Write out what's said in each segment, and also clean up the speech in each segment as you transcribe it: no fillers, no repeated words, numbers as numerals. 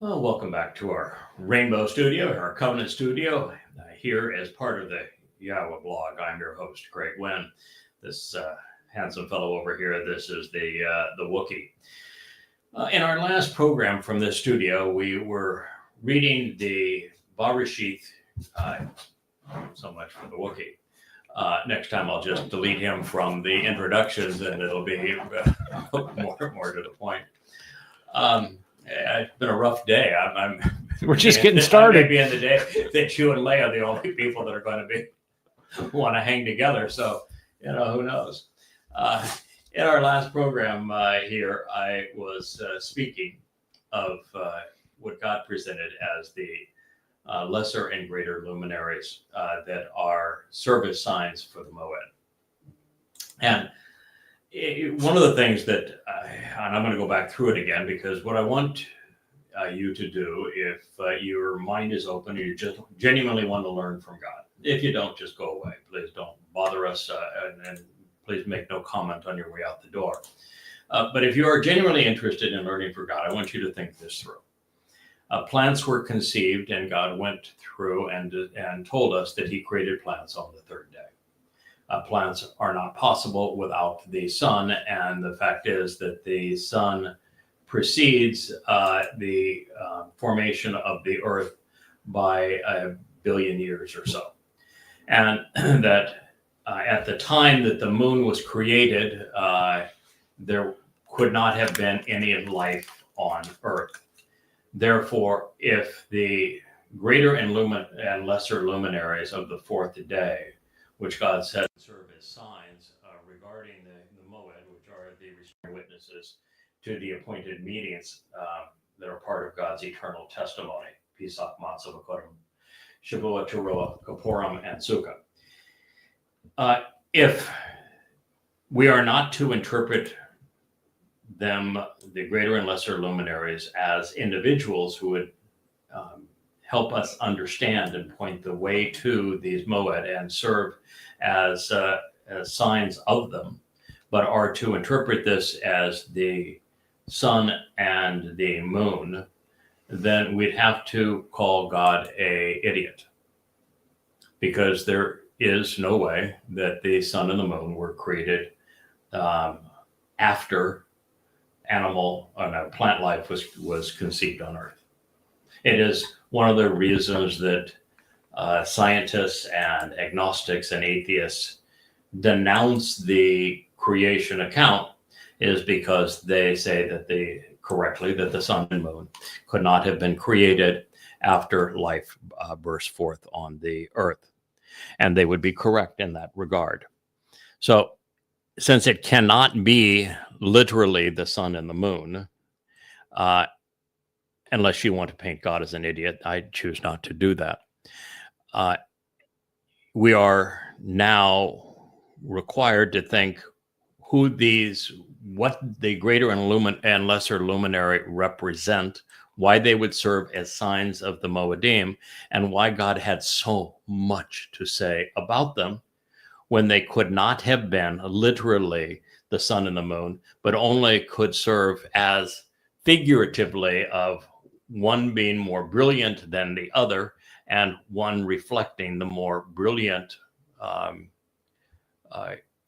Well, welcome back to our Rainbow Studio, our Covenant Studio, here as part of the Yahowah blog. I'm your host, Craig Winn. This handsome fellow over here, this is the Wookie. In our last program from this studio, we were reading the Bereshith, so much for the Wookie. Next time I'll just delete him from the introductions and it'll be more to the point. It's been a rough day. We're just getting started. Maybe in the day that you and Leah are the only people that are going to want to hang together. So, who knows? In our last program here, I was speaking of what God presented as the lesser and greater luminaries that are service signs for the Mowed. And one of the things that, and I'm going to go back through it again, because what I want you to do, if your mind is open and you just genuinely want to learn from God, if you don't, just go away. Please don't bother us, and please make no comment on your way out the door. But if you are genuinely interested in learning from God, I want you to think this through. Plants were conceived, and God went through and told us that he created plants on the third day. Plants are not possible without the sun, and the fact is that the sun precedes the formation of the earth by 1 billion years or so. And that at the time that the moon was created, there could not have been any life on earth. Therefore, if the greater and lesser luminaries of the fourth day, which God said serve as signs regarding the Mowed, which are the restraining witnesses to the appointed meetings that are part of God's eternal testimony, Pesach, Matzah, Mowedym, shabuw'ah, taruw'ah, Kippurim, and Sukkah. If we are not to interpret them, the greater and lesser luminaries, as individuals who would help us understand and point the way to these Mowed and serve as signs of them, but are to interpret this as the sun and the moon, then we'd have to call God an idiot, because there is no way that the sun and the moon were created after plant life was conceived on Earth. It is one of the reasons that scientists and agnostics and atheists denounce the creation account, is because they say that the sun and moon could not have been created after life burst forth on the earth. And they would be correct in that regard. So since it cannot be literally the sun and the moon, unless you want to paint God as an idiot, I choose not to do that. We are now required to think what the greater and lesser luminary represent, why they would serve as signs of the Mowedym, and why God had so much to say about them when they could not have been literally the sun and the moon, but only could serve as figuratively of one being more brilliant than the other, and one reflecting the more brilliant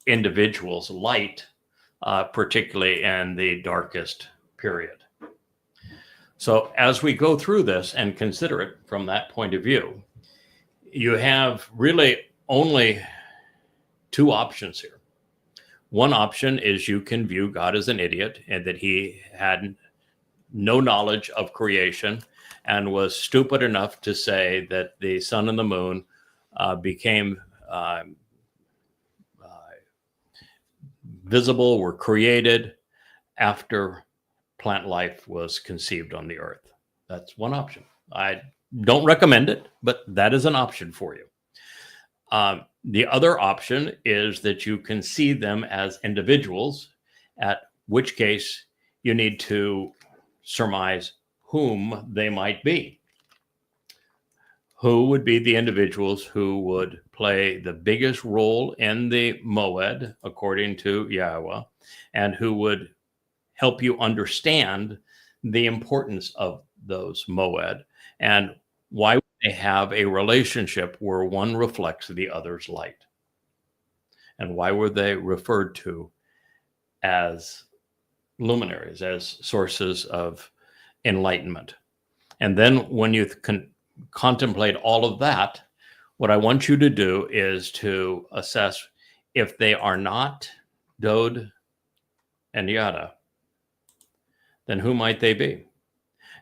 individual's light, particularly in the darkest period. So as we go through this and consider it from that point of view, you have really only two options here. One option is you can view God as an idiot, and that he had no knowledge of creation and was stupid enough to say that the sun and the moon became visible, were created after plant life was conceived on the earth. That's one option. I don't recommend it, but that is an option for you. The other option is that you can see them as individuals, at which case you need to surmise whom they might be. Who would be the individuals who would play the biggest role in the Mowed, according to Yahowah, and who would help you understand the importance of those Mow'ed, and why would they have a relationship where one reflects the other's light? And why were they referred to as luminaries, as sources of enlightenment? And then when you contemplate all of that, what I want you to do is to assess if they are not Dowd and Yahowah, then who might they be?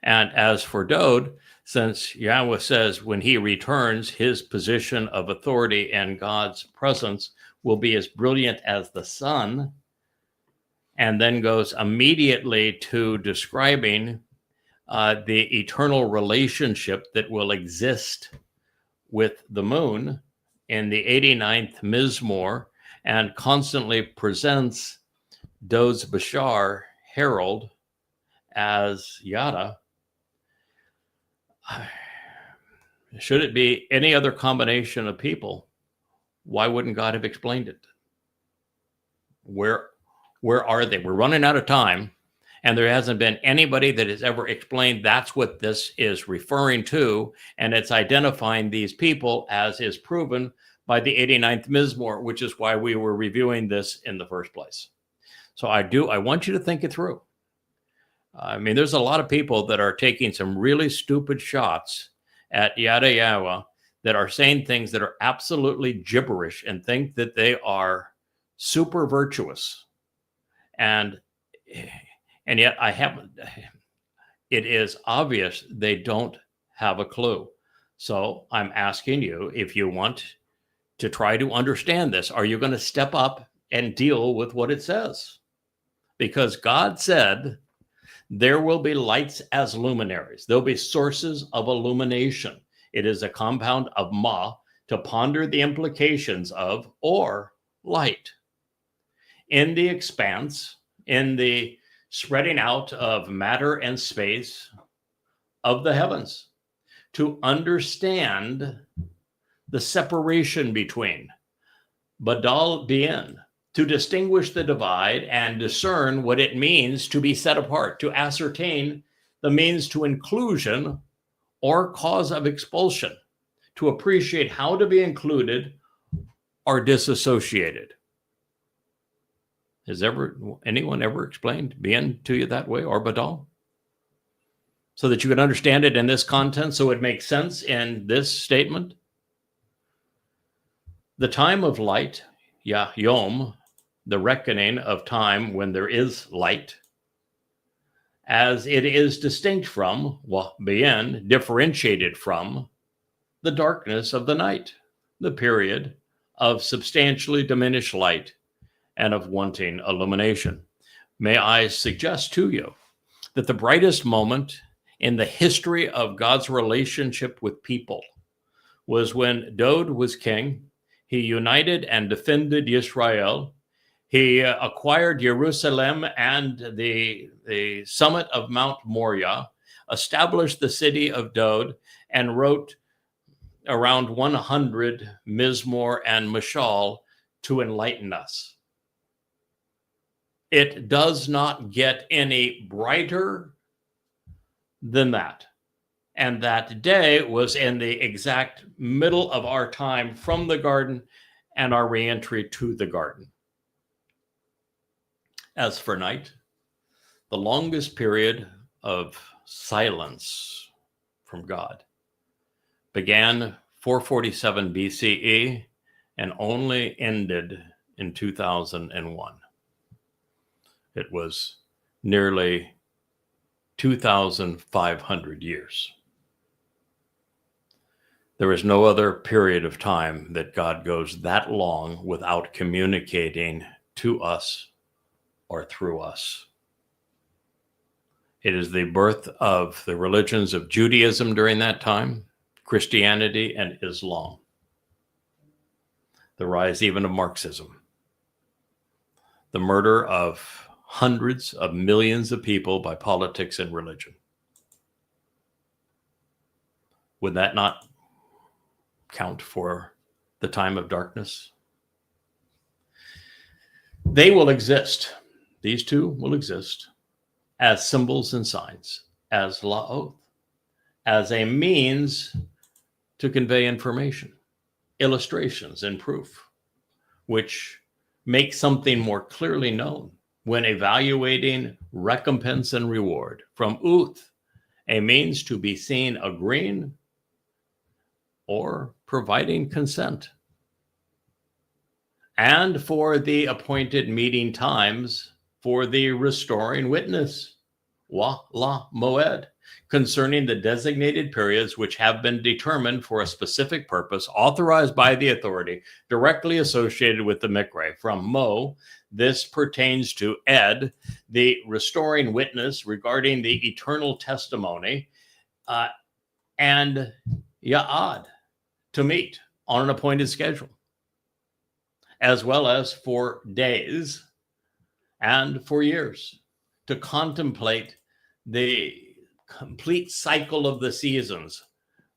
And as for Dowd, since Yahowah says when he returns, his position of authority in God's presence will be as brilliant as the sun, and then goes immediately to describing the eternal relationship that will exist with the moon in the 89th Mizmor, and constantly presents Dowd's Bashar herald as Yahowah. Should it be any other combination of people, why wouldn't God have explained it? Where are they? We're running out of time, and there hasn't been anybody that has ever explained that's what this is referring to, and it's identifying these people, as is proven by the 89th Mizmor, which is why we were reviewing this in the first place. So I want you to think it through. I mean, there's a lot of people that are taking some really stupid shots at Yahowah that are saying things that are absolutely gibberish and think that they are super virtuous. And yet it is obvious they don't have a clue. So I'm asking you, if you want to try to understand this, are you going to step up and deal with what it says? Because God said there will be lights as luminaries. There'll be sources of illumination. It is a compound of ma, to ponder the implications of, or light. In the expanse, in the spreading out of matter and space of the heavens, to understand the separation between Badal Bien, to distinguish the divide and discern what it means to be set apart, to ascertain the means to inclusion or cause of expulsion, to appreciate how to be included or disassociated. Has anyone ever explained Bien to you that way, or Badal? So that you can understand it in this content, so it makes sense in this statement? The time of light, Yom, the reckoning of time when there is light, as it is distinct from, Bien, differentiated from, the darkness of the night, the period of substantially diminished light and of wanting illumination. May I suggest to you that the brightest moment in the history of God's relationship with people was when Dowd was king. He united and defended Israel. He acquired Jerusalem and the summit of Mount Moriah, established the city of Dowd, and wrote around 100 Mizmor and Mashal to enlighten us. It does not get any brighter than that. And that day was in the exact middle of our time from the garden and our reentry to the garden. As for night, the longest period of silence from God began 447 BCE and only ended in 2001. It was nearly 2,500 years. There is no other period of time that God goes that long without communicating to us or through us. It is the birth of the religions of Judaism during that time, Christianity, and Islam. The rise even of Marxism. The murder of hundreds of millions of people by politics and religion. Would that not count for the time of darkness? They will exist. These two will exist as symbols and signs, as la'oth, as a means to convey information, illustrations, and proof, which make something more clearly known when evaluating recompense and reward. From uth, a means to be seen agreeing or providing consent. And for the appointed meeting times for the restoring witness, wa la Mowed, concerning the designated periods which have been determined for a specific purpose, authorized by the authority directly associated with the Miqra'ey. From Mo, this pertains to Ed, the restoring witness regarding the eternal testimony, and Ya'ad, to meet on an appointed schedule, as well as for days and for years, to contemplate the complete cycle of the seasons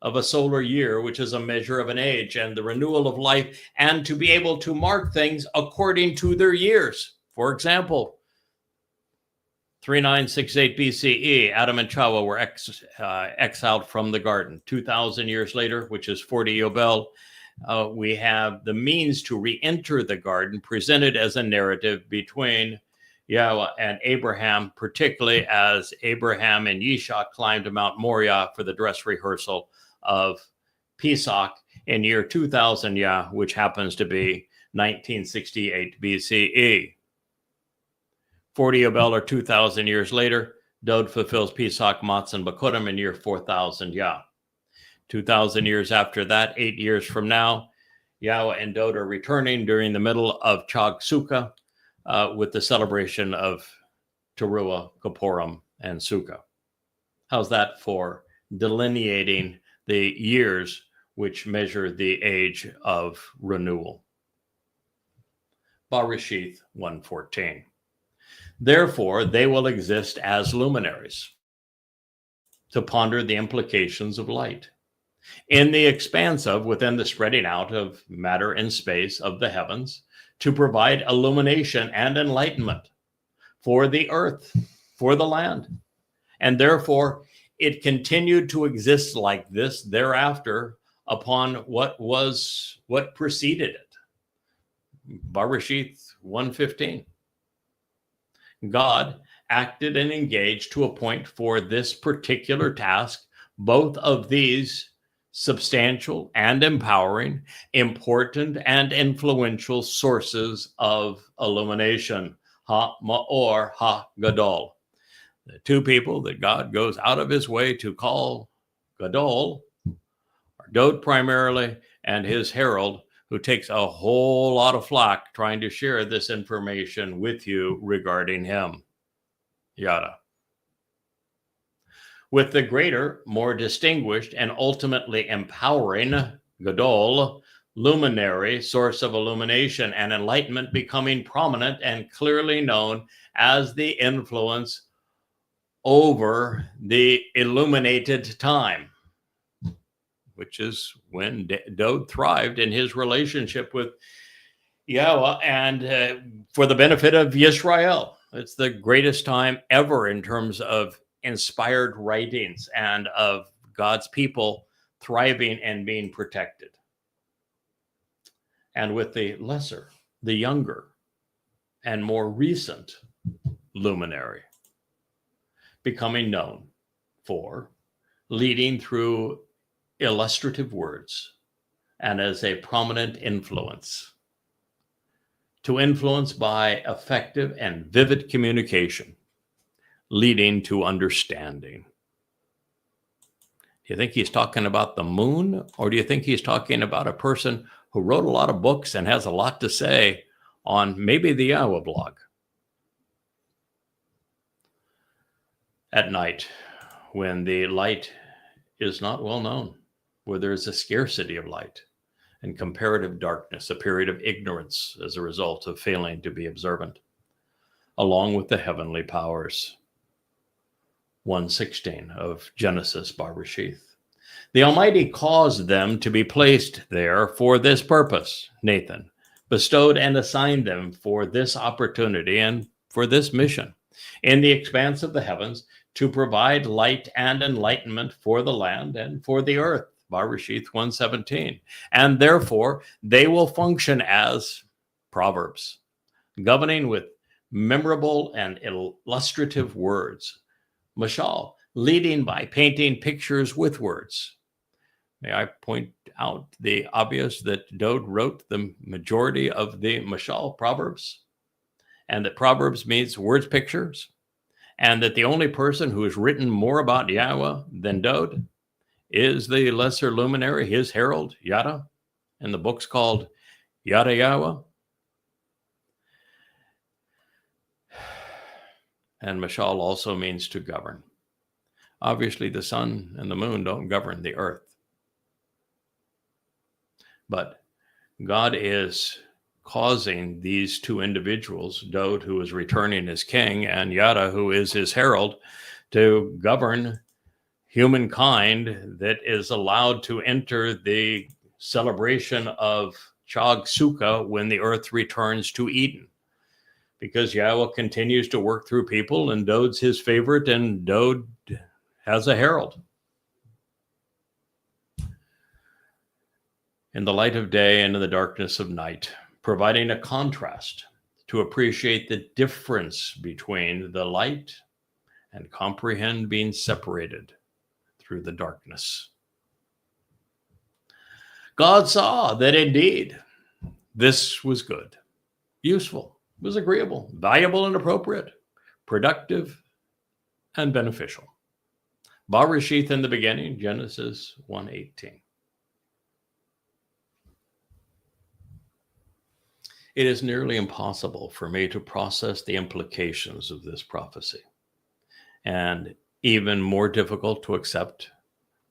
of a solar year, which is a measure of an age, and the renewal of life, and to be able to mark things according to their years. For example, 3968 BCE, Adam and Chawah were exiled from the garden. 2,000 years later, which is 40 Yobel, we have the means to re-enter the garden presented as a narrative between Yahowah and Abraham, particularly as Abraham and Yishak climbed Mount Moriah for the dress rehearsal of Pesach in year 2000 Yah, which happens to be 1968 BCE. 40 Yobel, or 2,000 years later, Dowd fulfills Pesach, Matzah, and B'Kudim in year 4000 Yah. 2,000 years after that, 8 years from now, Yahowah and Dowd are returning during the middle of Chag Sukkah with the celebration of Taruw'ah, Kippurim, and Sukkah. How's that for delineating the years which measure the age of renewal? Bereshith 1:14. Therefore, they will exist as luminaries to ponder the implications of light in the expanse of, within the spreading out of matter and space of the heavens, to provide illumination and enlightenment for the earth, for the land. And therefore, it continued to exist like this thereafter upon what preceded it. Bereshith 1:15. God acted and engaged to appoint for this particular task both of these substantial and empowering, important and influential sources of illumination, Ha-Ma'or, Ha-Gadol. The two people that God goes out of his way to call Gadol are Dowd primarily, and his herald, who takes a whole lot of flack trying to share this information with you regarding him. Yada. With the greater, more distinguished, and ultimately empowering Gadol, luminary, source of illumination and enlightenment, becoming prominent and clearly known as the influence over the illuminated time, which is when Dowd thrived in his relationship with Yahowah and for the benefit of Yisrael. It's the greatest time ever in terms of inspired writings and of God's people thriving and being protected. And with the lesser, the younger, and more recent luminary becoming known for leading through illustrative words and as a prominent influence, to influence by effective and vivid communication, leading to understanding. Do you think he's talking about the moon, or do you think he's talking about a person who wrote a lot of books and has a lot to say on maybe the Yahowah blog? At night, when the light is not well known, where there is a scarcity of light and comparative darkness, a period of ignorance as a result of failing to be observant, along with the heavenly powers. 1:16 of Genesis, Bereshith. The Almighty caused them to be placed there for this purpose. Nathan bestowed and assigned them for this opportunity and for this mission in the expanse of the heavens, to provide light and enlightenment for the land and for the earth. Bereshith 1:17. And therefore, they will function as proverbs, governing with memorable and illustrative words. Mashal, leading by painting pictures with words. May I point out the obvious that Dowd wrote the majority of the Mashal proverbs, and that proverbs means words pictures, and that the only person who has written more about Yahowah than Dowd is the lesser luminary, his herald, Yada, and the book's called Yahowah. And Mashal also means to govern. Obviously, the sun and the moon don't govern the earth. But God is causing these two individuals, Dowd, who is returning as king, and Yada, who is his herald, to govern humankind that is allowed to enter the celebration of Chag Sukkah when the earth returns to Eden. Because Yahowah continues to work through people, and Dowd's his favorite, and Dowd has a herald. In the light of day and in the darkness of night, providing a contrast to appreciate the difference between the light and comprehend being separated through the darkness. God saw that indeed this was good, useful, was agreeable, valuable and appropriate, productive and beneficial. Bereshith in the beginning, Genesis 1:18. It is nearly impossible for me to process the implications of this prophecy, and even more difficult to accept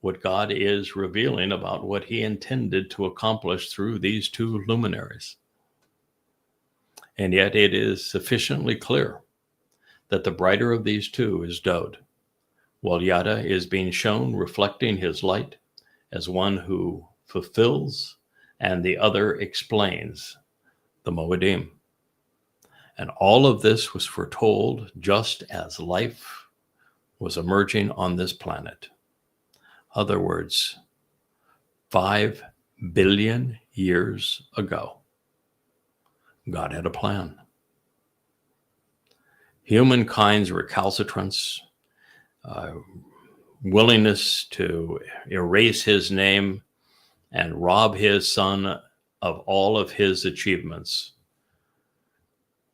what God is revealing about what he intended to accomplish through these two luminaries. And yet it is sufficiently clear that the brighter of these two is Dowd, while Yada is being shown reflecting his light as one who fulfills and the other explains the Mowedym. And all of this was foretold just as life was emerging on this planet. Other words, 5 billion years ago, God had a plan. Humankind's recalcitrance, willingness to erase his name and rob his son of all of his achievements,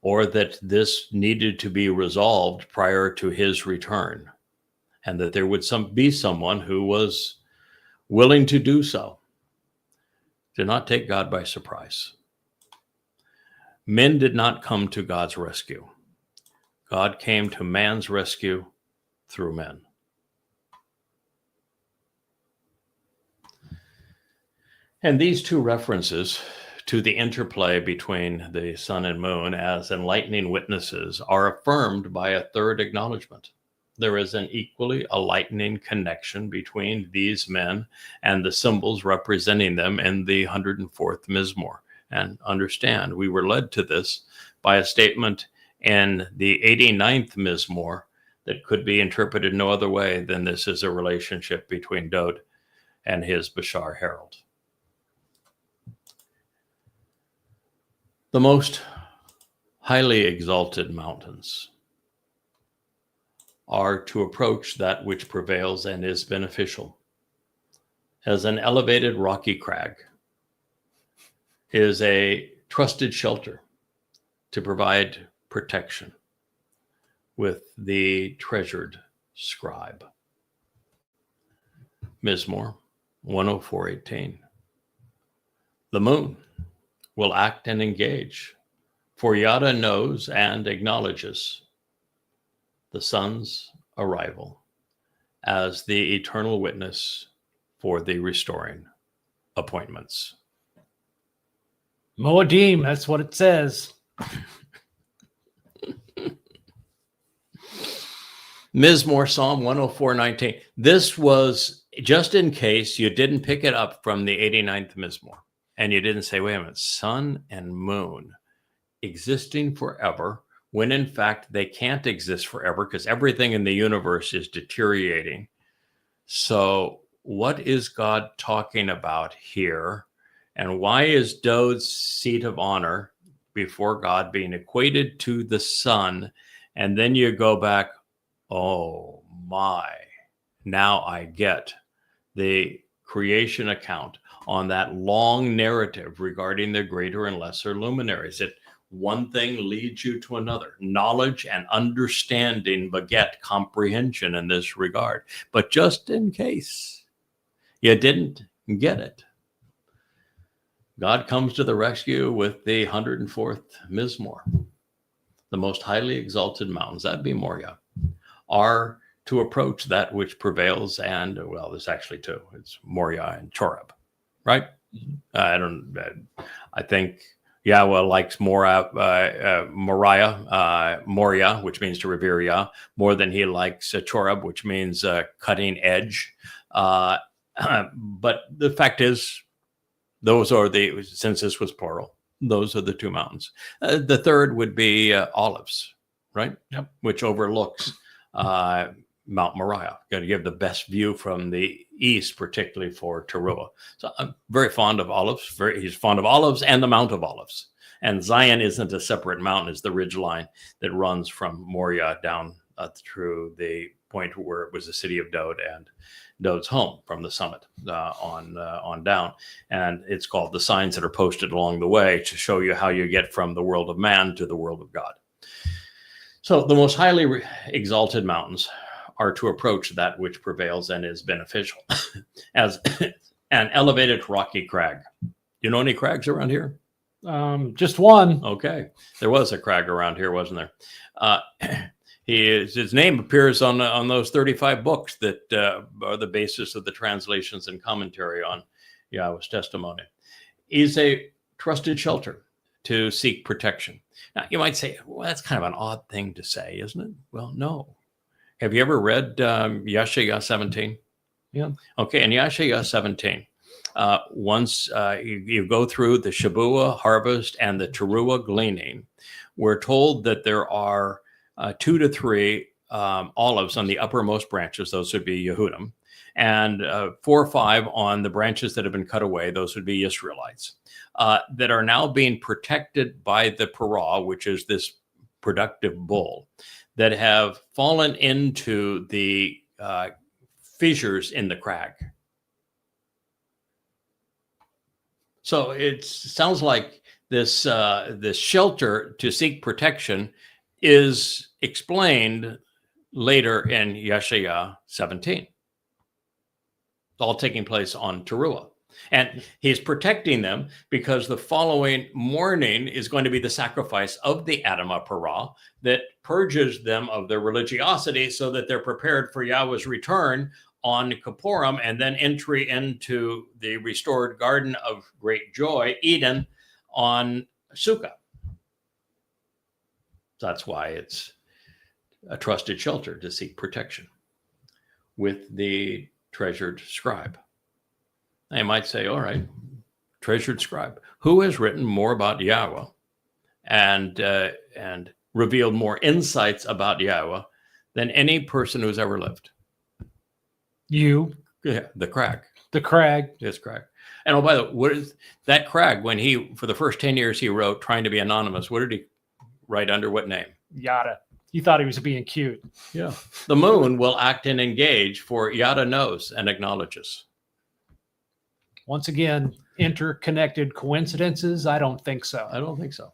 or that this needed to be resolved prior to his return, and that there would be someone who was willing to do so, did not take God by surprise. Men did not come to God's rescue. God came to man's rescue through men. And these two references to the interplay between the sun and moon as enlightening witnesses are affirmed by a third acknowledgement. There is an equally enlightening connection between these men and the symbols representing them in the 104th Mizmor. And understand, we were led to this by a statement in the 89th Mizmor that could be interpreted no other way than this is a relationship between Dowd and his Bashar herald. The most highly exalted mountains are to approach that which prevails and is beneficial. As an elevated rocky crag is a trusted shelter to provide protection with the treasured scribe. Mizmor 104:18. The moon will act and engage, for Yada knows and acknowledges the sun's arrival as the eternal witness for the restoring appointments. Mowedym, that's what it says. Mizmor Psalm 104:19. This was just in case you didn't pick it up from the 89th Mizmor and you didn't say, wait a minute, sun and moon existing forever when in fact they can't exist forever because everything in the universe is deteriorating. So what is God talking about here? And why is Dowd's seat of honor before God being equated to the sun? And then you go back, oh my, now I get the creation account on that long narrative regarding the greater and lesser luminaries. It one thing leads you to another. Knowledge and understanding beget comprehension in this regard. But just in case you didn't get it, God comes to the rescue with the 104th Mizmor. The most highly exalted mountains, that'd be Moriah, are to approach that which prevails. And, well, there's actually two. It's Moriah and Chorab, right? I think Yahowah likes Moriah, which means to revere Yah, more than he likes Chorab, which means cutting edge. But the fact is, those are since this was plural, those are the two mountains. The third would be Olives, right? Yep. Which overlooks Mount Moriah. Going to give the best view from the east, particularly for taruw'ah. So I'm very fond of olives. He's fond of olives and the Mount of Olives. And Zion isn't a separate mountain; it's the ridge line that runs from Moriah down through the point where it was the city of Dowd and Dowd's home from the summit on down. And it's called the signs that are posted along the way to show you how you get from the world of man to the world of God. So the most highly exalted mountains are to approach that which prevails and is beneficial as an elevated rocky crag. You know any crags around here? Just one. Okay. There was a crag around here, wasn't there? His name appears on those 35 books that are the basis of the translations and commentary on Yahweh's testimony. He's a trusted shelter to seek protection. Now, you might say, well, that's kind of an odd thing to say, isn't it? Well, no. Have you ever read Yahowah 17? Yeah. Okay, in Yahowah 17, once you go through the shabuw'ah harvest and the taruw'ah gleaning, we're told that there are 2 to 3 olives on the uppermost branches. Those would be Yehudim. And 4 or 5 on the branches that have been cut away. Those would be Israelites. That are now being protected by the parah, which is this productive bull, that have fallen into the fissures in the crag. So it sounds like this shelter to seek protection is explained later in Yahowah 17. It's all taking place on taruw'ah. And he's protecting them because the following morning is going to be the sacrifice of the Adamah Parah that purges them of their religiosity so that they're prepared for Yahweh's return on Kippurim and then entry into the restored garden of great joy, Eden, on Sukkah. That's why it's a trusted shelter to seek protection with the treasured scribe. They might say, all right, treasured scribe, who has written more about Yahowah and revealed more insights about Yahowah than any person who's ever lived? You. Yeah, the Crag. The Crag. Yes, Crag. And oh, by the way, what is that Crag? When he, for the first 10 years he wrote, trying to be anonymous, what did he write under what name? Yada. He thought he was being cute. Yeah. The moon will act and engage, for Yada knows and acknowledges. Once again, interconnected coincidences? I don't think so. I don't think so.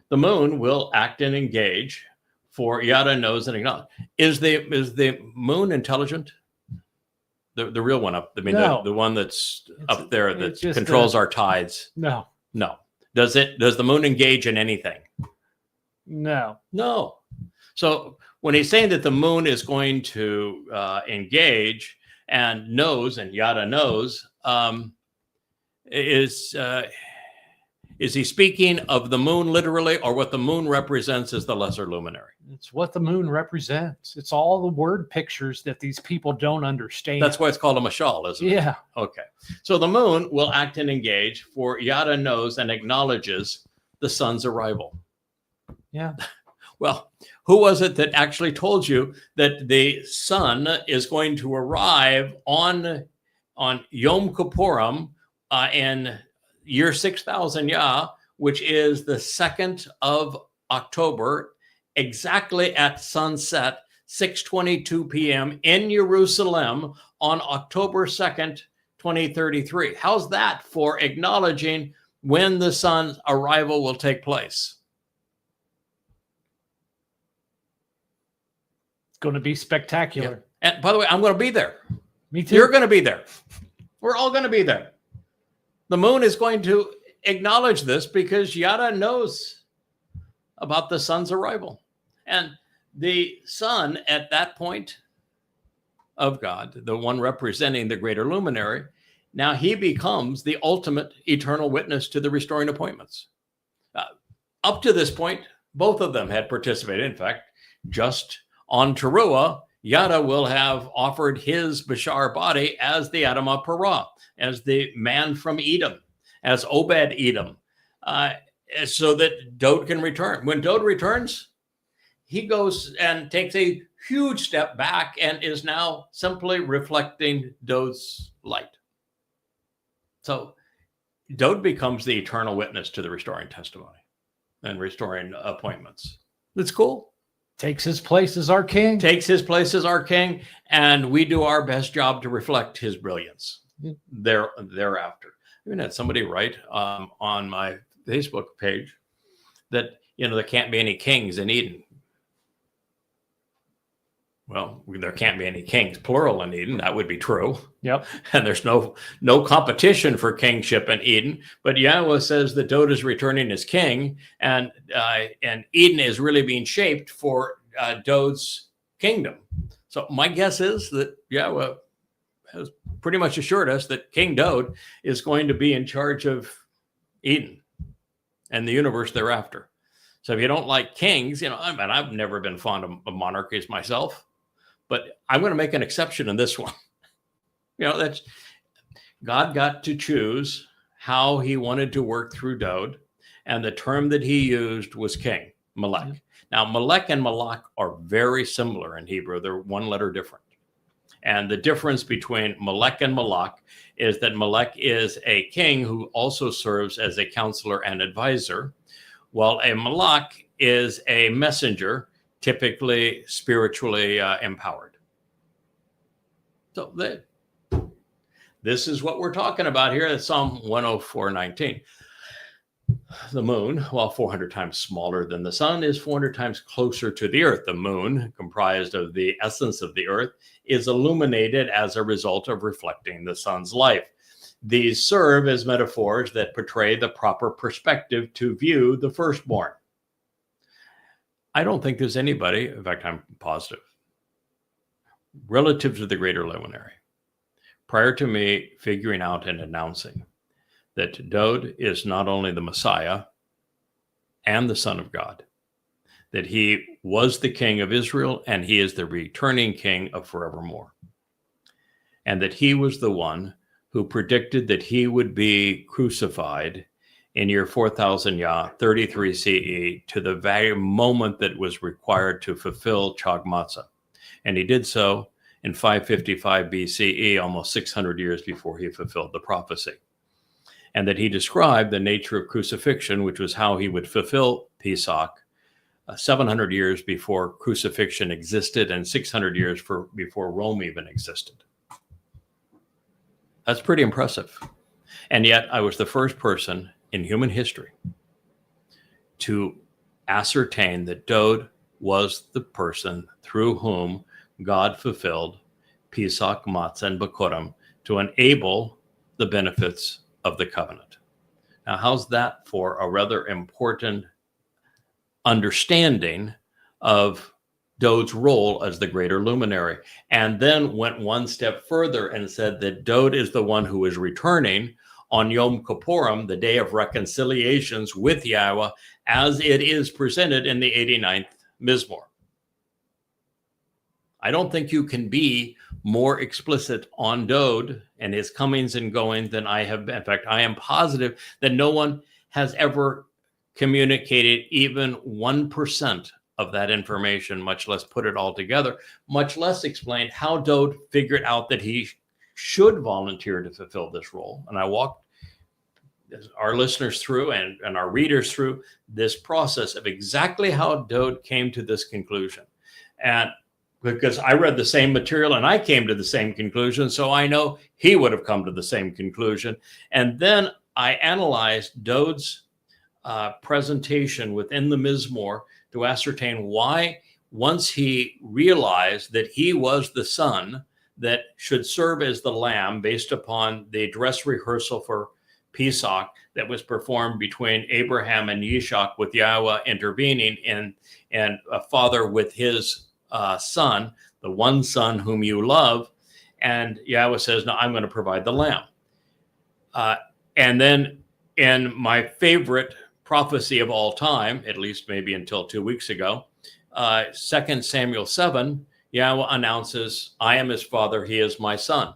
The moon will act and engage, for Yada knows and acknowledges. Is the moon intelligent? The real one up. I mean, no. the one that's up there that controls our tides. No. No. Does the moon engage in anything? No. No. So when he's saying that the moon is going to engage and knows, and Yada knows, is he speaking of the moon literally, or what the moon represents as the lesser luminary? It's what the moon represents. It's all the word pictures that these people don't understand. That's why it's called a mashal, isn't it? Yeah. Okay. So the moon will act and engage, for Yada knows and acknowledges the sun's arrival. Yeah. Well, who was it that actually told you that the sun is going to arrive on Yom Kippurim in year 6000 Yah, which is the 2nd of October, exactly at sunset, 6:22 p.m. in Jerusalem on October 2nd, 2033. How's that for acknowledging when the sun's arrival will take place? It's going to be spectacular. Yeah. And by the way, I'm going to be there. Me too. You're going to be there. We're all going to be there. The moon is going to acknowledge this because Yada knows about the sun's arrival. And the sun at that point of God, the one representing the greater luminary, now he becomes the ultimate eternal witness to the restoring appointments. Up to this point, both of them had participated. In fact, just on taruw'ah, Yada will have offered his Bashar body as the Adam of Parah, as the man from Edom, as Obed Edom, so that Dowd can return. When Dowd returns, he goes and takes a huge step back and is now simply reflecting Dowd's light. So Dowd becomes the eternal witness to the restoring testimony and restoring appointments. That's cool. Takes his place as our king. Takes his place as our king, and we do our best job to reflect his brilliance thereafter. I even had somebody write on my Facebook page that, there can't be any kings in Eden. Well, there can't be any kings, plural, in Eden. That would be true. Yep. And there's no competition for kingship in Eden. But Yahowah says that Dowd is returning as king, and Eden is really being shaped for Dowd's kingdom. So my guess is that Yahowah has pretty much assured us that King Dowd is going to be in charge of Eden and the universe thereafter. So if you don't like kings, I've never been fond of monarchies myself. But I'm going to make an exception in this one. That's God got to choose how he wanted to work through Dowd, and the term that he used was king, Melech. Mm-hmm. Now, Melech and Malach are very similar in Hebrew. They're one letter different. And the difference between Melech and Malach is that Melech is a king who also serves as a counselor and advisor, while a Malach is a messenger, typically spiritually empowered. So this is what we're talking about here in Psalm 104:19. The moon, while 400 times smaller than the sun, is 400 times closer to the earth. The moon, comprised of the essence of the earth, is illuminated as a result of reflecting the sun's life. These serve as metaphors that portray the proper perspective to view the firstborn. I don't think there's anybody, in fact, I'm positive, relative to the greater luminary, prior to me figuring out and announcing that Dowd is not only the Messiah and the Son of God, that he was the King of Israel and he is the returning King of forevermore, and that he was the one who predicted that he would be crucified in year 4000 Yah, 33 CE, to the very moment that was required to fulfill Chag Matzah. And he did so in 555 BCE, almost 600 years before he fulfilled the prophecy. And that he described the nature of crucifixion, which was how he would fulfill Pesach, 700 years before crucifixion existed and 600 years before Rome even existed. That's pretty impressive. And yet I was the first person in human history to ascertain that Dowd was the person through whom God fulfilled Pesach, Matzah, and Bikurim to enable the benefits of the covenant. Now, how's that for a rather important understanding of Dowd's role as the greater luminary? And then went one step further and said that Dowd is the one who is returning on Yom Kippurim, the day of reconciliations with Yahowah, as it is presented in the 89th Mizmor. I don't think you can be more explicit on Dowd and his comings and goings than I have been. In fact, I am positive that no one has ever communicated even 1% of that information, much less put it all together, much less explained how Dowd figured out that he should volunteer to fulfill this role. And I walked our listeners through and our readers through this process of exactly how Dowd came to this conclusion. And because I read the same material and I came to the same conclusion, so I know he would have come to the same conclusion. And then I analyzed Dowd's presentation within the Mizmor to ascertain why, once he realized that he was the son that should serve as the lamb based upon the dress rehearsal for Pesach that was performed between Abraham and Yishak, with Yahowah intervening, and a father with his son, the one son whom you love. And Yahowah says, no, I'm going to provide the lamb. And then in my favorite prophecy of all time, at least maybe until 2 weeks ago, 2 Samuel 7, Yahowah announces, I am his father, he is my son.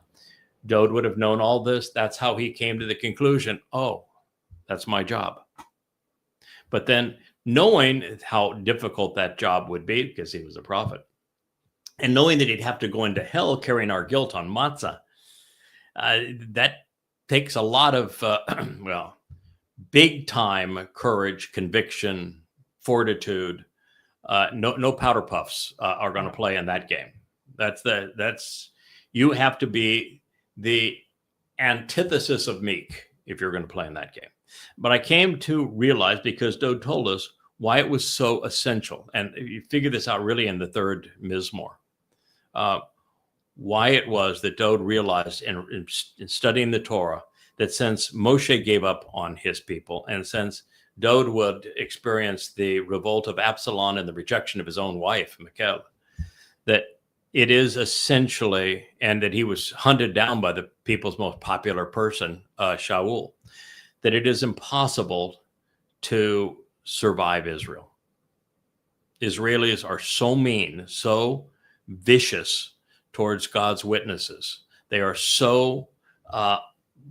Dowd would have known all this. That's how he came to the conclusion, oh, that's my job. But then, knowing how difficult that job would be, because he was a prophet, and knowing that he'd have to go into hell carrying our guilt on matzah, that takes a lot of, big time courage, conviction, fortitude. No powder puffs are going to play in that game. You have to be the antithesis of meek if you're going to play in that game. But I came to realize, because Dowd told us why it was so essential, and you figure this out really in the third Mizmor, why it was that Dowd realized in studying the Torah that since Moshe gave up on his people, and since Dowd would experience the revolt of Absalom and the rejection of his own wife, Miqra'ey, that it is essentially, and that he was hunted down by the people's most popular person, Shaul, that it is impossible to survive Israel. Israelis are so mean, so vicious towards God's witnesses. They are so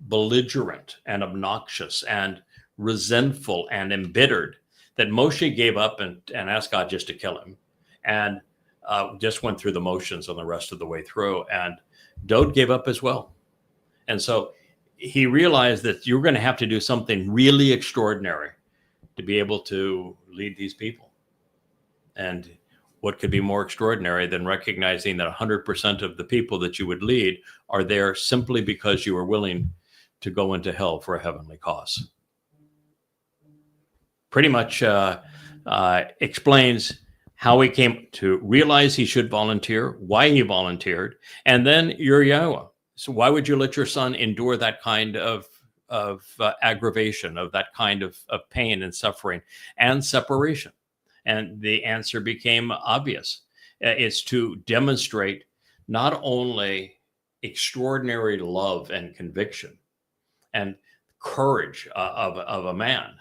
belligerent and obnoxious and resentful and embittered that Moshe gave up and asked God just to kill him, and just went through the motions on the rest of the way through. And Dowd gave up as well. And so he realized that you're going to have to do something really extraordinary to be able to lead these people. And what could be more extraordinary than recognizing that 100% of the people that you would lead are there simply because you are willing to go into hell for a heavenly cause? Pretty much explains how he came to realize he should volunteer, why he volunteered, and then you're Yahowah. So why would you let your son endure that kind of aggravation, of that kind of pain and suffering and separation? And the answer became obvious. It's to demonstrate not only extraordinary love and conviction and courage of a man,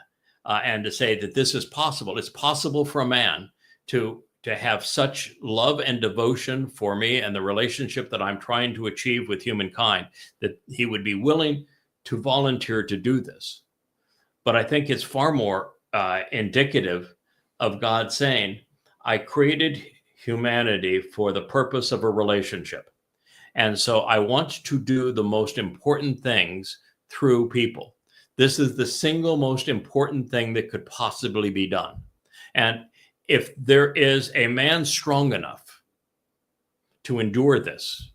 and to say that this is possible. It's possible for a man to have such love and devotion for me and the relationship that I'm trying to achieve with humankind, that he would be willing to volunteer to do this. But I think it's far more indicative of God saying, I created humanity for the purpose of a relationship. And so I want to do the most important things through people. This is the single most important thing that could possibly be done. And if there is a man strong enough to endure this,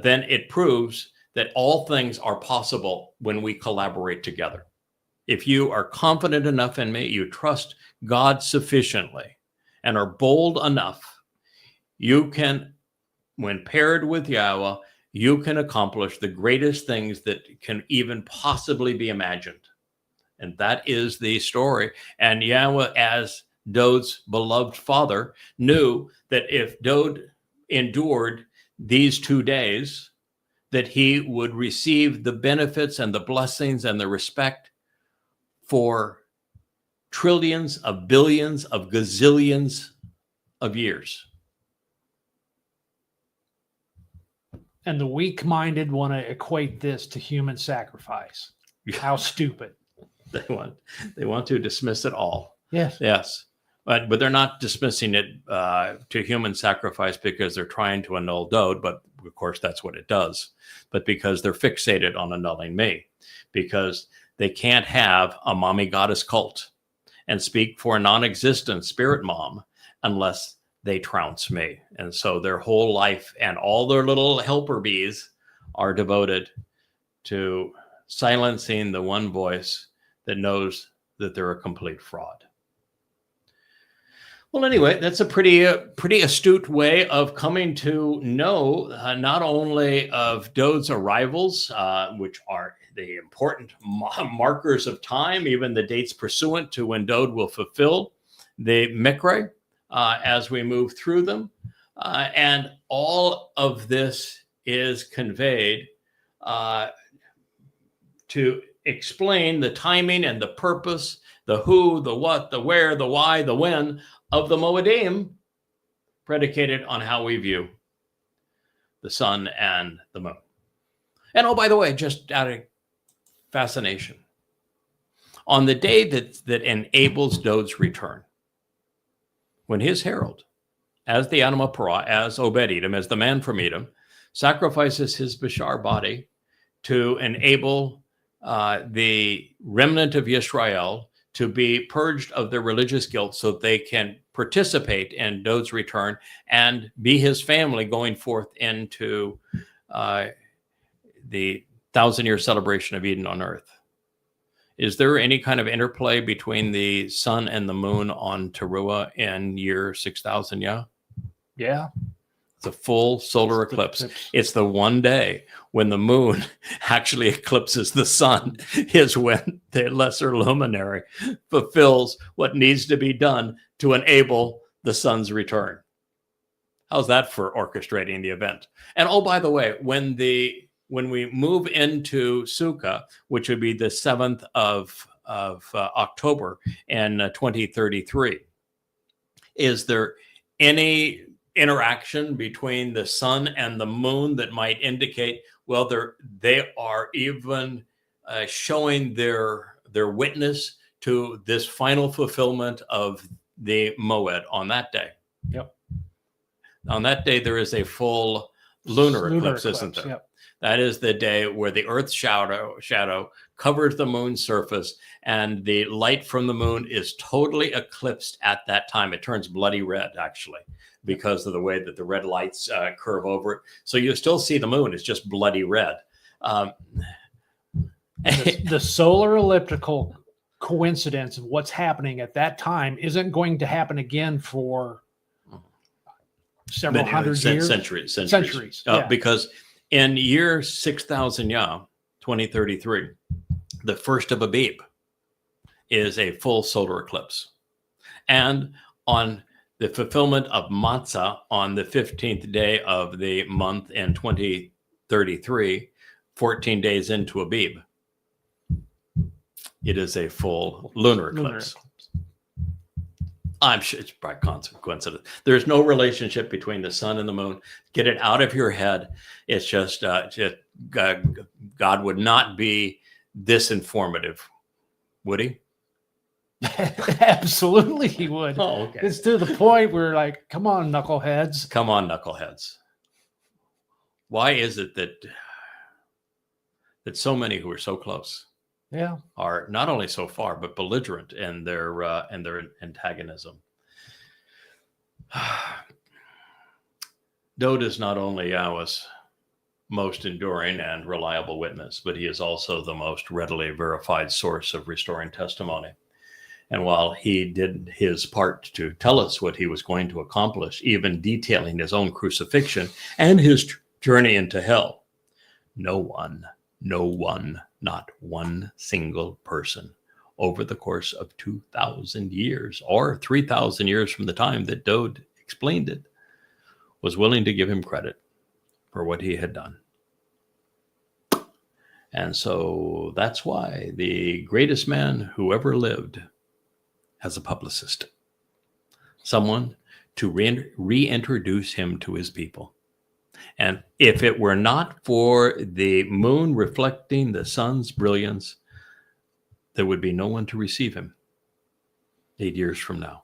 then it proves that all things are possible when we collaborate together. If you are confident enough in me, you trust God sufficiently, and are bold enough, you can, when paired with Yahowah, you can accomplish the greatest things that can even possibly be imagined. And that is the story. And Yahowah, as Dowd's beloved father, knew that if Dowd endured these 2 days, that he would receive the benefits and the blessings and the respect for trillions of billions of gazillions of years. And the weak-minded want to equate this to human sacrifice. How stupid. They want to dismiss it all. Yes. Yes. But they're not dismissing it to human sacrifice because they're trying to annul Dowd, but of course that's what it does. But because they're fixated on annulling me, because they can't have a mommy goddess cult and speak for a non-existent spirit mom unless they trounce me. And so their whole life and all their little helper bees are devoted to silencing the one voice that knows that they're a complete fraud. Well, anyway, that's a pretty astute way of coming to know not only of Dowd's arrivals, which are the important markers of time, even the dates pursuant to when Dowd will fulfill the Miqra'ey as we move through them. And all of this is conveyed to explain the timing and the purpose, the who, the what, the where, the why, the when of the Mowedym, predicated on how we view the sun and the moon. And oh, by the way, just out of fascination, on the day that enables Dowd's return, when his herald, as the Anima Parah, as Obed-Edom, as the man from Edom, sacrifices his Bashar body to enable the remnant of Yisrael to be purged of their religious guilt so they can participate in Dowd's return and be his family going forth into the 1,000-year celebration of Eden on earth. Is there any kind of interplay between the sun and the moon on taruw'ah in year 6,000 Yah? Yeah. It's a full solar eclipse. It's the one day when the moon actually eclipses the sun is when the lesser luminary fulfills what needs to be done to enable the sun's return. How's that for orchestrating the event? And oh, by the way, when we move into Sukkah, which would be the 7th of October in 2033, is there any interaction between the sun and the moon that might indicate, well, they are even showing their witness to this final fulfillment of the Mow'ed on that day? Yep. On that day, there is a full lunar eclipse, isn't there? Yep. That is the day where the Earth's shadow covers the moon's surface, and the light from the moon is totally eclipsed at that time. It turns bloody red, actually, because of the way that the red lights curve over it. So you still see the moon. It's just bloody red. The solar elliptical coincidence of what's happening at that time isn't going to happen again for several hundred years. Centuries. Yeah. Because in year 6,000 Yah, 2033, the first of Abib is a full solar eclipse. And on the fulfillment of Matzah on the 15th day of the month in 2033, 14 days into Abib, it is a full lunar eclipse. I'm sure it's by coincidence. There's no relationship between the sun and the moon. Get it out of your head. It's just God would not be this informative, would he? Absolutely, he would. Oh, okay. It's to the point where, like, come on, knuckleheads. Come on, knuckleheads. Why is it that so many who are so close, are not only so far but belligerent in their antagonism? Dowd is not only Yahweh's most enduring and reliable witness, but he is also the most readily verified source of restoring testimony. And while he did his part to tell us what he was going to accomplish, even detailing his own crucifixion and his journey into hell, no one, not one single person over the course of 2,000 years or 3,000 years from the time that Dowd explained it was willing to give him credit for what he had done. And so that's why the greatest man who ever lived has a publicist, someone to reintroduce him to his people. And if it were not for the moon reflecting the sun's brilliance, there would be no one to receive him 8 years from now.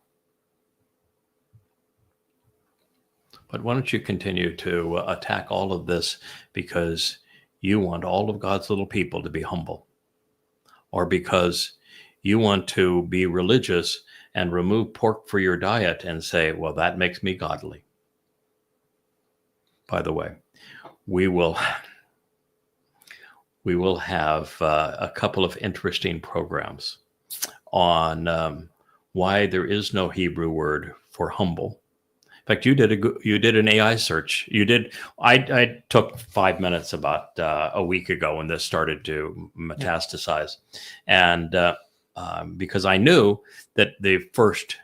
But why don't you continue to attack all of this because you want all of God's little people to be humble, or because you want to be religious and remove pork for your diet and say, well, that makes me godly. By the way, we will have a couple of interesting programs on why there is no Hebrew word for humble. In fact, you did an AI search. I took 5 minutes about a week ago when this started to metastasize, and because I knew that the first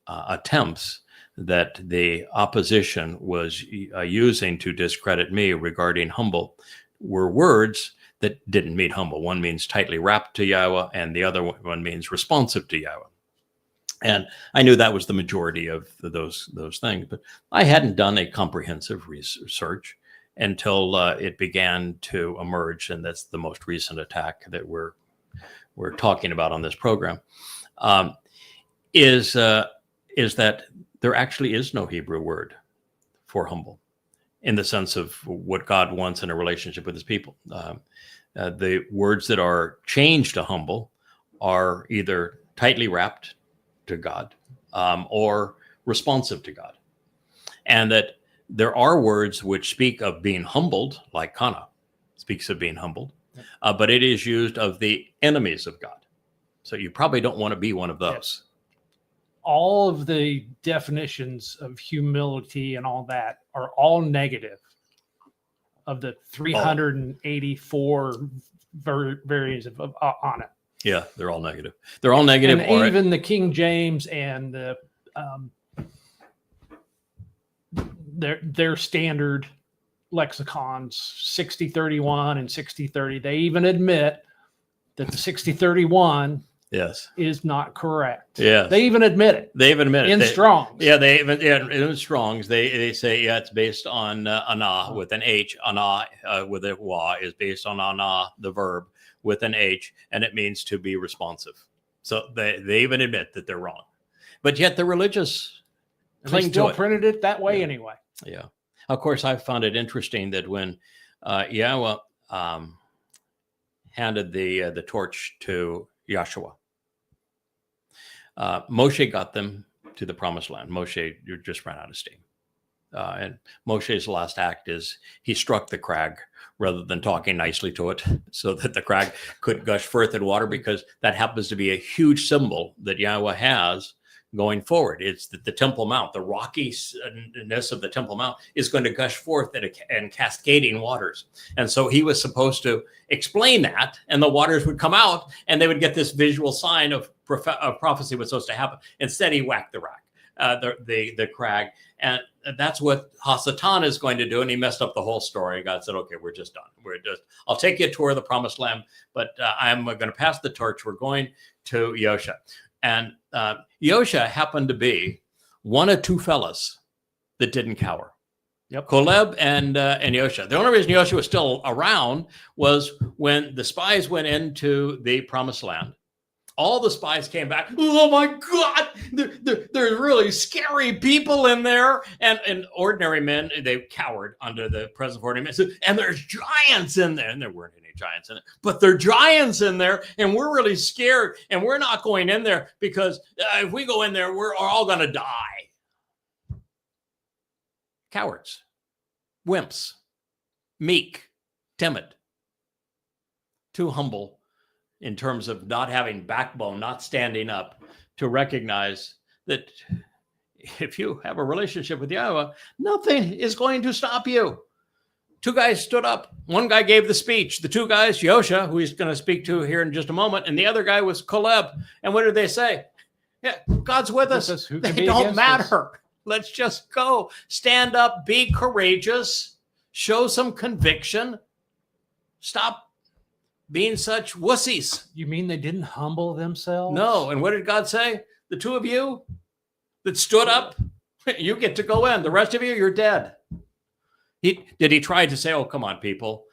attempts that the opposition was using to discredit me regarding humble were words that didn't mean humble. One means tightly wrapped to Yahowah, and the other one means responsive to Yahowah. And I knew that was the majority of those things, but I hadn't done a comprehensive research until it began to emerge, and that's the most recent attack that we're talking about on this program. Is that there actually is no Hebrew word for humble in the sense of what God wants in a relationship with his people. The words that are changed to humble are either tightly wrapped to God or responsive to God. And that there are words which speak of being humbled, like kana speaks of being humbled, but it is used of the enemies of God. So you probably don't want to be one of those. All of the definitions of humility and all that are all negative of the 384 variants on it. Yeah, they're all negative. They're all negative. And even the King James and the their standard lexicons, 6031 and 6030, they even admit that the 6031 is not correct. Yeah, they even admit it. They even admit it in Strong's. Yeah, in Strong's they say it's based on ana with an H. Ana with a wa is based on ana, the verb, with an H, and it means to be responsive. So they even admit that they're wrong, but yet the religious cling to it. Still printed it that way anyway. Yeah. Of course, I found it interesting that when Yahowah handed the torch to Joshua, Moshe got them to the promised land. Moshe just ran out of steam. And Moshe's last act is he struck the crag rather than talking nicely to it so that the crag could gush forth in water, because that happens to be a huge symbol that Yahowah has going forward. It's that the Temple Mount, the rockiness of the Temple Mount, is going to gush forth and cascading waters. And so he was supposed to explain that, and the waters would come out, and they would get this visual sign of prophecy was supposed to happen. Instead, he whacked the rack, the crag, and that's what Hasatan is going to do. And he messed up the whole story. God said, "Okay, we're just done. I'll take you a tour of the Promised Land, but I'm going to pass the torch. We're going to Yosha." And Yosha happened to be one of two fellas that didn't cower. Yep. Caleb and Yosha. The only reason Yosha was still around was when the spies went into the Promised Land. All the spies came back. Oh my God, there's really scary people in there. And ordinary men, they cowered under the presence of ordinary men. And there's giants in there. And there weren't any giants in it, but there are giants in there. And we're really scared. And we're not going in there because if we go in there, we're all going to die. Cowards, wimps, meek, timid, too humble in terms of not having backbone, not standing up to recognize that if you have a relationship with Yahowah, nothing is going to stop you. Two guys stood up. One guy gave the speech. The two guys, Yosha, who he's going to speak to here in just a moment, and the other guy was Caleb. And what did they say? Yeah, God's with us. They don't matter. Let's just go. Stand up, be courageous, show some conviction. Stop being such wussies. You mean they didn't humble themselves? No. And what did God say? The two of you that stood up, you get to go in. The rest of you, you're dead. Did he try to say, oh, come on, people.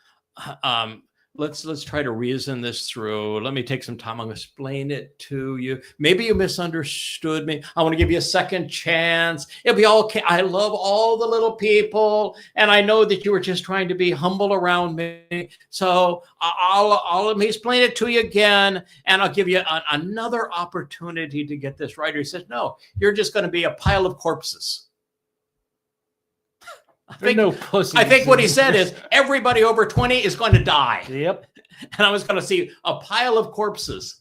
let's try to reason this through. Let me take some time. I'm going to explain it to you. Maybe you misunderstood me. I want to give you a second chance. It'll be okay. I love all the little people, and I know that you were just trying to be humble around me. So I'll let me explain it to you again, and I'll give you another opportunity to get this right. Or he says, no, you're just going to be a pile of corpses. I think what he said is everybody over 20 is going to die. Yep. And I was going to see a pile of corpses.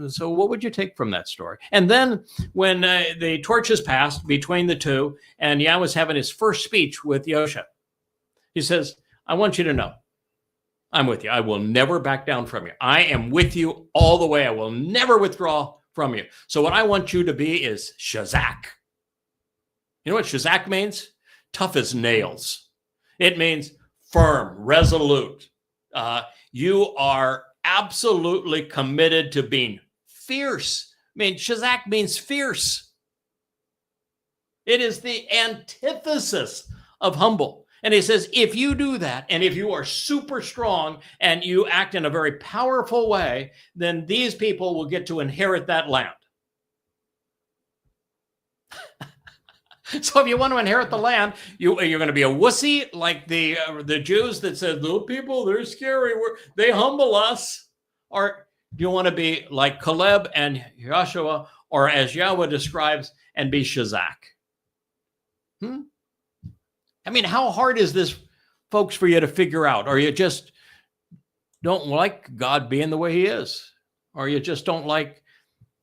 So what would you take from that story? And then when the torches passed between the two, and Yah was having his first speech with Yosha, he says, I want you to know, I'm with you. I will never back down from you. I am with you all the way. I will never withdraw from you. So what I want you to be is Shazak. You know what Shazak means? Tough as nails. It means firm, resolute. You are absolutely committed to being fierce. I mean, Shazak means fierce. It is the antithesis of humble. And he says, if you do that, and if you are super strong and you act in a very powerful way, then these people will get to inherit that land. So if you want to inherit the land, you're going to be a wussy like the Jews that said, little people, they're scary. They humble us. Or do you want to be like Caleb and Yahowah, or as Yahweh describes, and be Shazak? I mean, how hard is this, folks, for you to figure out? Or you just don't like God being the way he is? Or you just don't like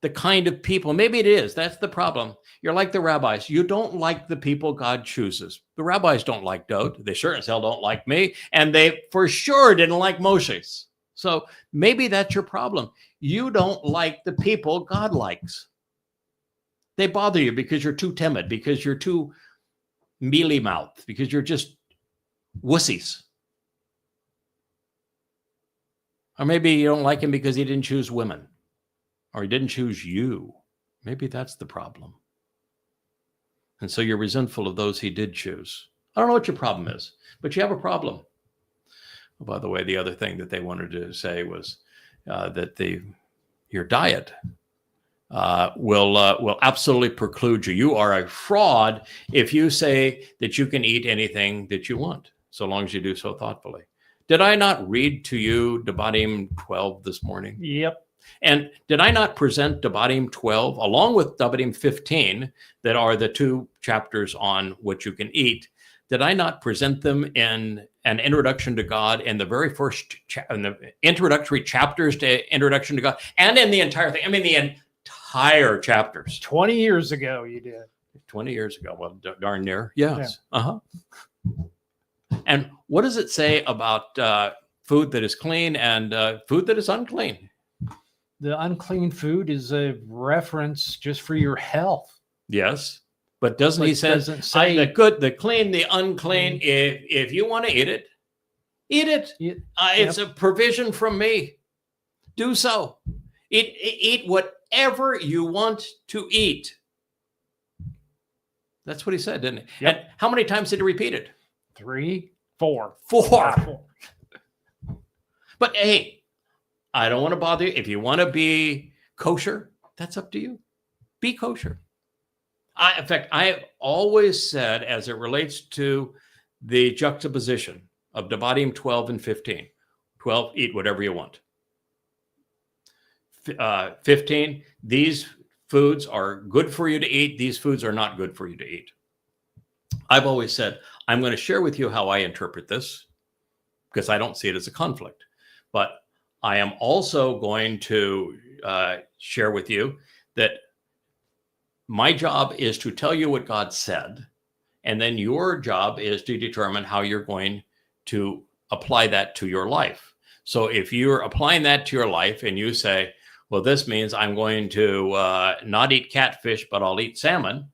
the kind of people? Maybe it is. That's the problem. You're like the rabbis. You don't like the people God chooses. The rabbis don't like Dowd. They sure as hell don't like me. And they for sure didn't like Moses. So maybe that's your problem. You don't like the people God likes. They bother you because you're too timid, because you're too mealy-mouthed, because you're just wussies. Or maybe you don't like him because he didn't choose women, or he didn't choose you. Maybe that's the problem. And so you're resentful of those he did choose. I don't know what your problem is, but you have a problem. Oh, by the way, the other thing that they wanted to say was that your diet will absolutely preclude you. You are a fraud if you say that you can eat anything that you want, so long as you do so thoughtfully. Did I not read to you Devarim 12 this morning? Yep. And did I not present Devarim 12 along with Devarim 15, that are the two chapters on what you can eat? Did I not present them in an introduction to God in the very first, in the introductory chapters to Introduction to God, and in the entire thing? I mean, the entire chapters. 20 years ago, you did. 20 years ago. Well, darn near. Yes. Yeah. And what does it say about food that is clean and food that is unclean? The unclean food is a reference just for your health. Yes. But doesn't he say the good, the clean, the unclean? If you want to eat it, eat it. It's a provision from me. Do so. Eat whatever you want to eat. That's what he said, didn't he? Yep. And how many times did he repeat it? 3, 4. 4. But hey, I don't want to bother you. If you want to be kosher, that's up to you. Be kosher. In fact, I have always said, as it relates to the juxtaposition of Devarim 12 and 15, 12, eat whatever you want. 15, these foods are good for you to eat. These foods are not good for you to eat. I've always said, I'm going to share with you how I interpret this, because I don't see it as a conflict. But I am also going to share with you that my job is to tell you what God said, and then your job is to determine how you're going to apply that to your life. So if you're applying that to your life and you say, well, this means I'm going to not eat catfish, but I'll eat salmon,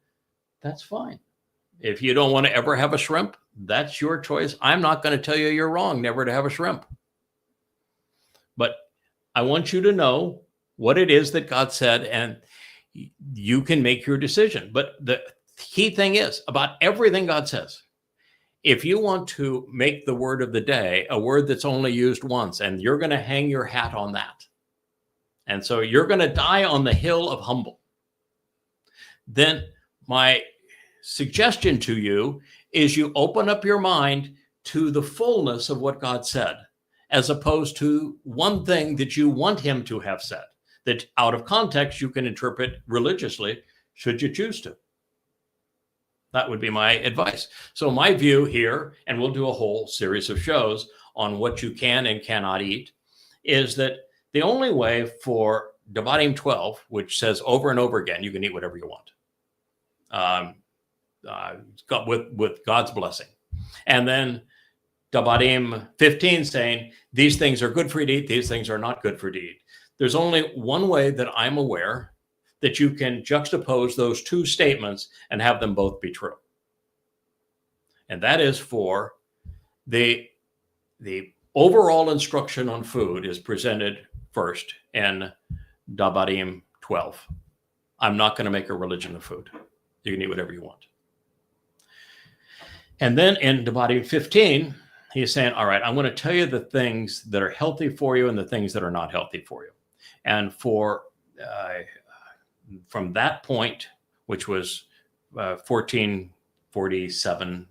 that's fine. If you don't want to ever have a shrimp, that's your choice. I'm not going to tell you you're wrong never to have a shrimp. But I want you to know what it is that God said, and you can make your decision. But the key thing is, about everything God says, if you want to make the word of the day a word that's only used once, and you're going to hang your hat on that, and so you're going to die on the hill of humble, then my suggestion to you is you open up your mind to the fullness of what God said, as opposed to one thing that you want him to have said, that out of context you can interpret religiously, should you choose to. That would be my advice. So my view here, and we'll do a whole series of shows on what you can and cannot eat, is that the only way for Devarim 12, which says over and over again, you can eat whatever you want, with God's blessing. And then Devarim 15 saying, these things are good for you to eat, these things are not good for you to eat. There's only one way that I'm aware that you can juxtapose those two statements and have them both be true. And that is for the overall instruction on food is presented first in Devarim 12. I'm not going to make a religion of food. You can eat whatever you want. And then in Devarim 15, he's saying, all right, I'm going to tell you the things that are healthy for you and the things that are not healthy for you. And for from that point, which was 1447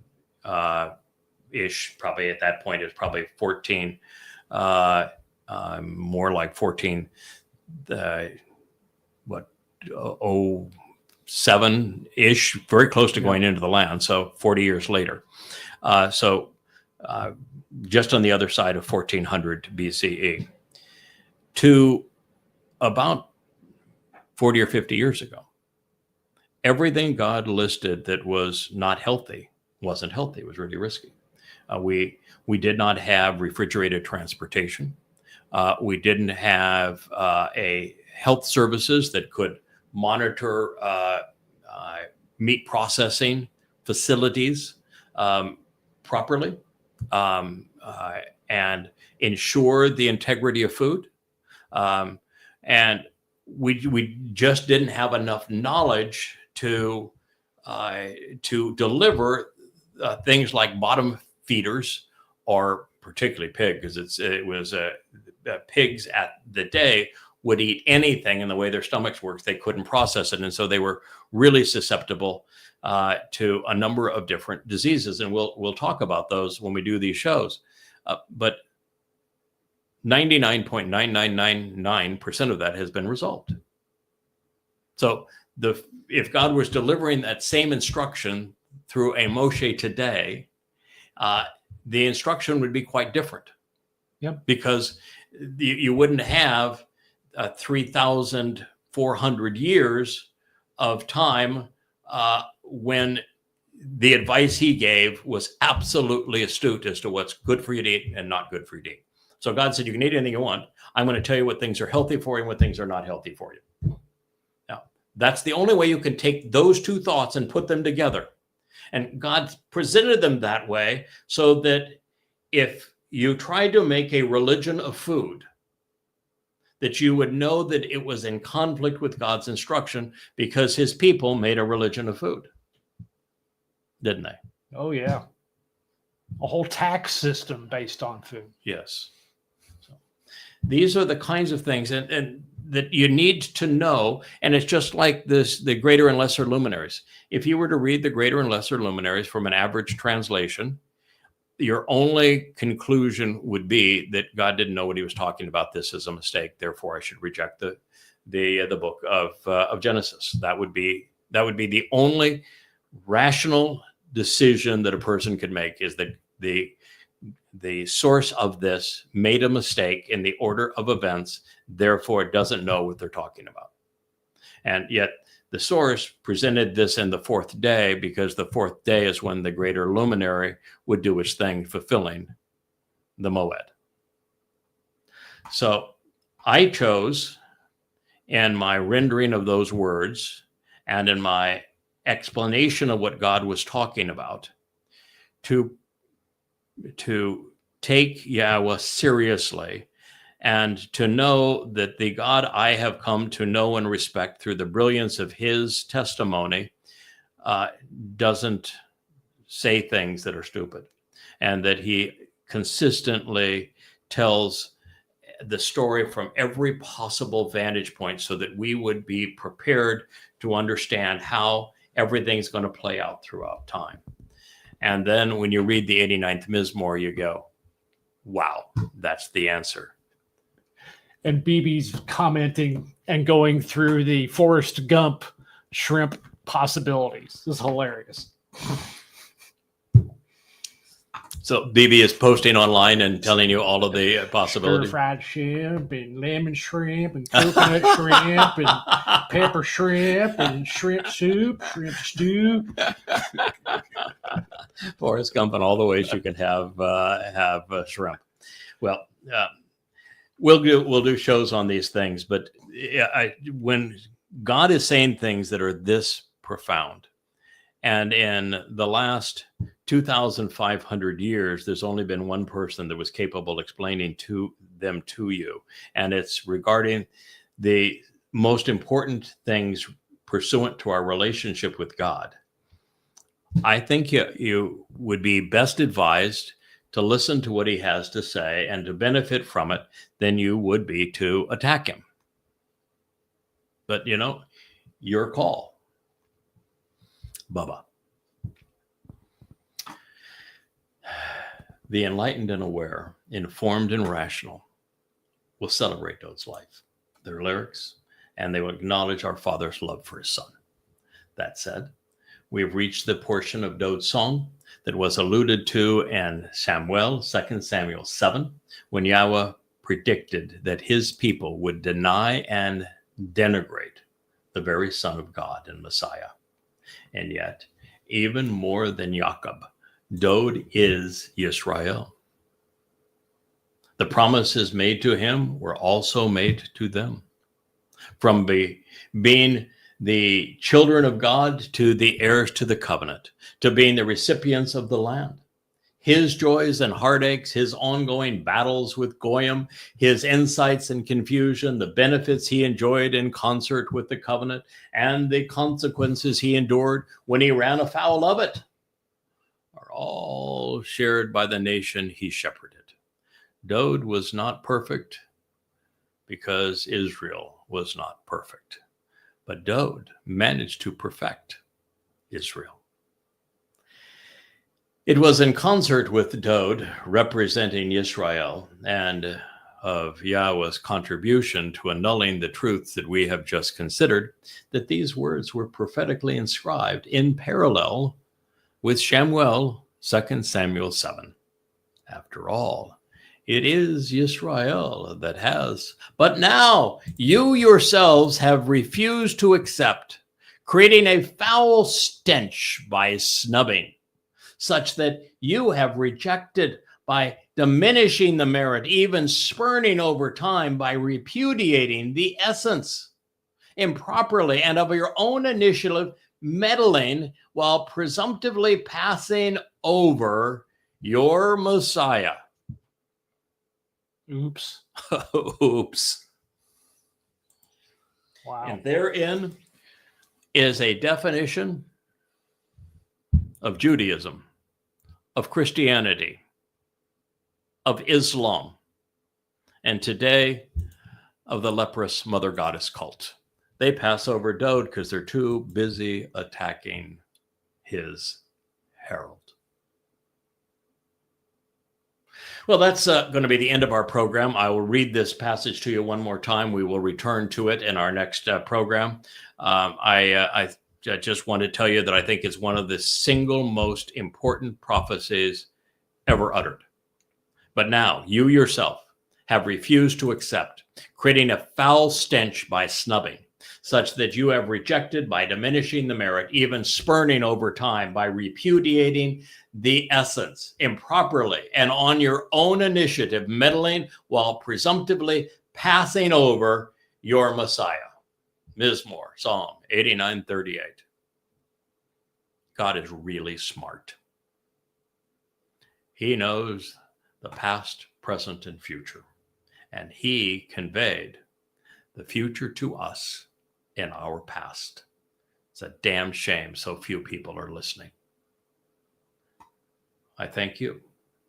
ish, probably at that point, it was probably 14, more like 14, 07 ish, very close to going into the land. So 40 years later. Just on the other side of 1400 BCE to about 40 or 50 years ago. Everything God listed that was not healthy wasn't healthy. It was really risky. We did not have refrigerated transportation. We didn't have a health services that could monitor meat processing facilities properly and ensure the integrity of food. And we just didn't have enough knowledge to deliver things like bottom feeders, or particularly pig, because pigs at the day would eat anything, and the way their stomachs worked, they couldn't process it, and so they were really susceptible to a number of different diseases, and we'll talk about those when we do these shows. But 99.9999% of that has been resolved. So if God was delivering that same instruction through a Moshe today, the instruction would be quite different. Yep. Because you wouldn't have 3,400 years of time when the advice he gave was absolutely astute as to what's good for you to eat and not good for you to eat. So God said, you can eat anything you want. I'm going to tell you what things are healthy for you and what things are not healthy for you. Now, that's the only way you can take those two thoughts and put them together. And God presented them that way so that if you tried to make a religion of food, that you would know that it was in conflict with God's instruction, because his people made a religion of food. Didn't they? Oh, yeah. A whole tax system based on food. Yes. So these are the kinds of things and that you need to know. And it's just like the greater and lesser luminaries. If you were to read the greater and lesser luminaries from an average translation, your only conclusion would be that God didn't know what he was talking about. This is a mistake. Therefore, I should reject the book of Genesis. That would be the only rational decision that a person could make, is that the source of this made a mistake in the order of events. Therefore, it doesn't know what they're talking about. And yet the source presented this in the fourth day, because the fourth day is when the greater luminary would do its thing, fulfilling the Mow'ed. So I chose, in my rendering of those words and in my explanation of what God was talking about, to take Yahowah seriously, and to know that the God I have come to know and respect through the brilliance of his testimony doesn't say things that are stupid, and that he consistently tells the story from every possible vantage point so that we would be prepared to understand how everything's going to play out throughout time. And then when you read the 89th Mizmor, you go, wow, that's the answer. And BB's commenting and going through the Forrest Gump shrimp possibilities. This is hilarious. So BB is posting online and telling you all of the possibilities. Stir-fried shrimp and lemon shrimp and coconut shrimp and pepper shrimp and shrimp soup, shrimp stew. Forrest Gump and all the ways you can have shrimp. Well, we'll do shows on these things, but when God is saying things that are this profound, and in the last 2,500 years, there's only been one person that was capable of explaining them to you, and it's regarding the most important things pursuant to our relationship with God. I think you would be best advised to listen to what he has to say and to benefit from it than you would be to attack him. But, your call. Bubba. The enlightened and aware, informed and rational, will celebrate Dowd's life, their lyrics, and they will acknowledge our Father's love for his Son. That said, we have reached the portion of Dowd's song that was alluded to in 2 Samuel 7, when Yahowah predicted that his people would deny and denigrate the very Son of God and Messiah. And yet, even more than Jacob, Dowd is Yisrael. The promises made to him were also made to them. From being the children of God to the heirs to the covenant, to being the recipients of the land. His joys and heartaches, his ongoing battles with Goyim, his insights and confusion, the benefits he enjoyed in concert with the covenant, and the consequences he endured when he ran afoul of it, are all shared by the nation he shepherded. Dowd was not perfect because Israel was not perfect, but Dowd managed to perfect Israel. It was in concert with Dowd, representing Israel, and of Yahowah's contribution to annulling the truths that we have just considered, that these words were prophetically inscribed in parallel with Shamuel, 2 Samuel 7. After all, it is Yisrael that has, but now you yourselves have refused to accept, creating a foul stench by snubbing, such that you have rejected by diminishing the merit, even spurning over time by repudiating the essence improperly and of your own initiative, meddling while presumptively passing over your Messiah. Oops. Oops. Wow. And therein is a definition of Judaism, of Christianity, of Islam, and today of the leprous mother goddess cult. They pass over Dowd because they're too busy attacking his herald. Well, that's going to be the end of our program. I will read this passage to you one more time. We will return to it in our next program. I just want to tell you that I think it's one of the single most important prophecies ever uttered. But now, you yourself have refused to accept, creating a foul stench by snubbing, such that you have rejected by diminishing the merit, even spurning over time by repudiating the essence improperly and on your own initiative, meddling while presumptively passing over your Messiah. Mizmor, Psalm 89:38. God is really smart. He knows the past, present, and future. And he conveyed the future to us in our past. It's a damn shame so few people are listening. I thank you,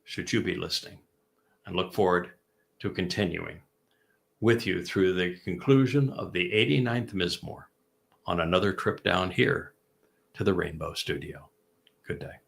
should you be listening, and look forward to continuing with you through the conclusion of the 89th Mizmor on another trip down here to the Rainbow Studio. Good day.